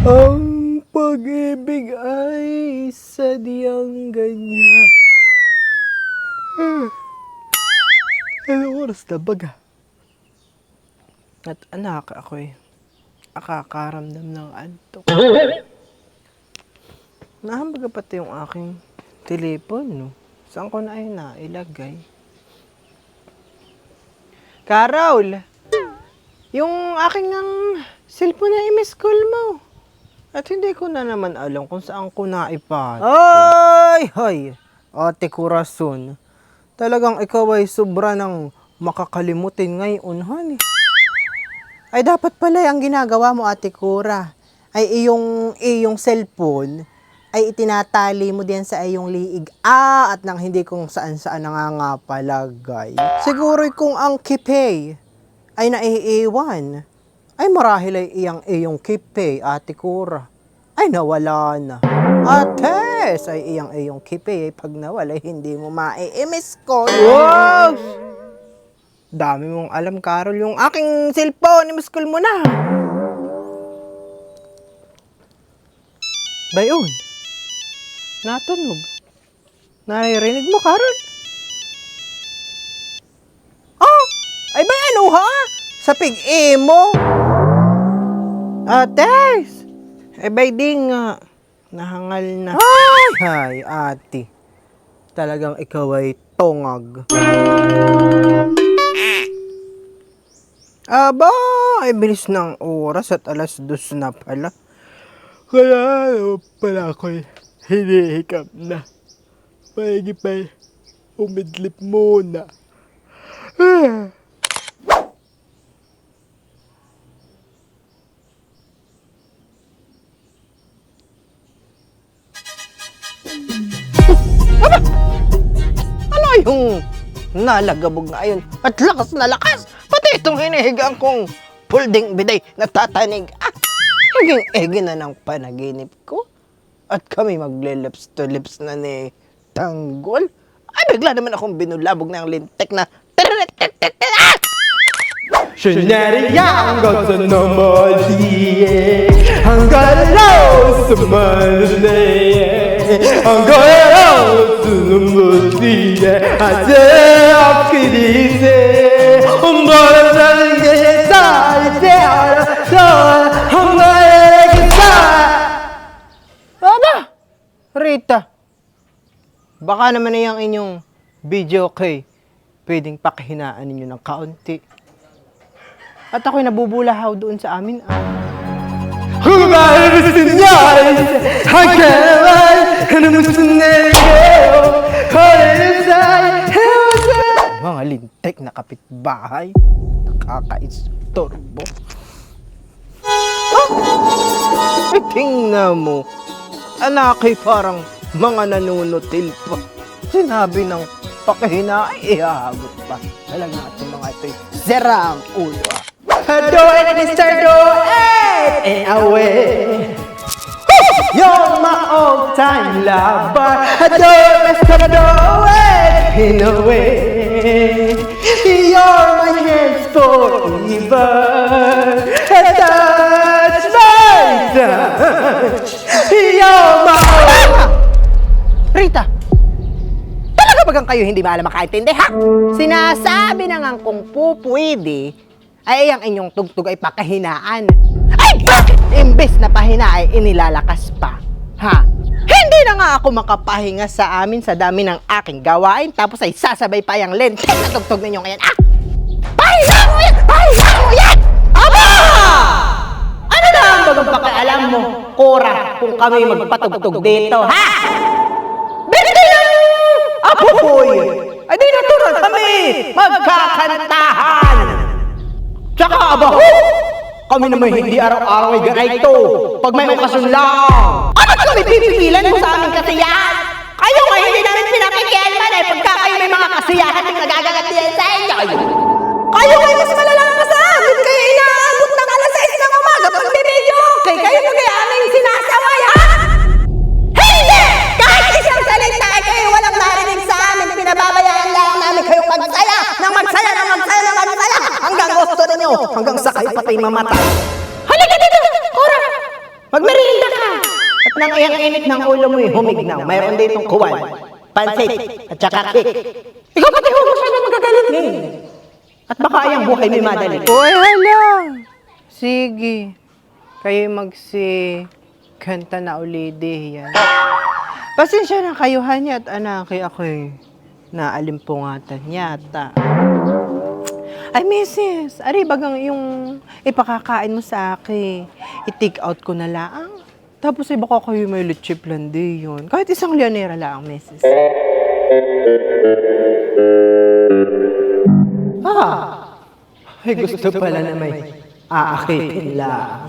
Ang pag-ibig ay sadyang ganyan. Anong oras na baga? At anak ako'y akakaramdam ng antok. Nahambaga pati yung aking telepon, no? Saan ko na ay nailagay? Carol! Yung aking cellphone na i-miss call mo. At hindi ko na naman alam kung saan ko naipat. Ay! Hay! Ate Corazon, talagang ikaw ay sobra ng makakalimutin ngayon, honey. Ay dapat pala ang ginagawa mo, Ate Cora, ay iyong cellphone ay itinatali mo din sa iyong liig. At nang hindi kung saan-saan nangangapalagay. Siguro kung ang kipay ay naiiwan, ay marahil ay iyong kipay, Ate Cora, ay nawala na. Ates, ay iyong kipay ay pag nawala, hindi mo mai-miss ko. Wow! Dami mong alam, Carol. Yung aking cellphone, i-miss call mo na. Bayon, natunog. Naririnig mo, Carol? Ah! Ay ba ano ha? Sa pig-e mo? Ates! Ay ba di nga. Nahangal na. Ay, ate. Talagang ikaw ay tongag. Aba, ay bilis ng oras at 2:00 na pala. Kaya pala ako'y hinihikap na. Pahingi pa umidlip muna. Ano yung nalagabog na ayun? At lakas na lakas! Pati itong hinihigaan kong folding biday na tatanig. Naging-ege na ng panaginip ko. At kami magle-lips to lips na ni Tanggol. Ay, bigla naman akong binulabog ng lintek na Scenaria hanggang sa nomadiye hanggang lao sa mandaye hanggang lao sa nomadiye ate apkidise hanggang sa gesa ite hanggang gesa. Aba, Rita, baka naman na yung inyong video kay pwedeng pakihinaan ninyo ng kaunti. At ako'y nabubulahaw doon sa amin. Mga lintek na kapitbahay. Nakakaistorbo. Ay, tingnan mo. Anakay parang mga nanunutil pa. Sinabi ng pakihina ay ihahagot pa. Talaga natin mga ito'y zera ang ulo. Do it, Mr. Do it away. You're my all-time lover. Do it, Mr. Do it in a way. You're my hands forever. Touch my touch. You're my Rita! Talaga bagang kayo hindi maalam makaintindi, ha? Sinasabi na nga kung pupwede, ay ang inyong tugtog ay pakahinaan. Ay, bakit imbes na pahina ay inilalakas pa? Ha? Hindi na nga ako makapahinga sa amin sa dami ng aking gawain, tapos ay sasabay pa yung lentek na tugtog ninyo ngayon. Ah! Pahinga mo yan! Pahinga mo yan! Aba! Ano na ang bagang pakialam mo, Cora, kung kami magpatugtog dito, ha? Birthday ng Apoy! Ay di natural kami magkakantahan! Tsaka aba, kami naman hindi araw-araw ay ganito. Pag may okasyon lang. Ano kami pipipilan mo sa aming kasiyahan? Kayo nga hindi namin pinakikialaman eh. Pagka kayo may mga kasiyahan yung nagagagatihan sa inyo. Kayo ay mas malalang ka sa amin. Kaya inaabot ng 6 ng umaga pag bibidyo. Kayo na kaya aming sinasaway, ha? Hindi! Kahit isang salita ay kayo walang narinig sa amin. Pinababayaan lang namin kayong magsaya. Nang magsaya, nang magsaya, nang magsaya. Hanggang gusto ninyo. Hanggang sa kayo patay mamatay. Halika dito, Cora! Magmerienda ka! At nang iyang init ng ulo mo'y humignaw. Mayroon ditong kuwan, pansit, at saka cake. Ikaw pati huwag siya na magagalit ngayon. At baka ayang buhay mo'y madali. Uy, hala! Sige. Kayo kanta na ulidi yan. Pasensya na kayo, hanya at anaki ako'y naalimpungatan yata. Ay, misis, ari bagang yung ipakakain mo sa akin. I-take out ko na lang. Tapos ay baka kayo may leche plan day yun. Kahit isang leonera lang, misis. Ay gusto pala na may aakitin lang.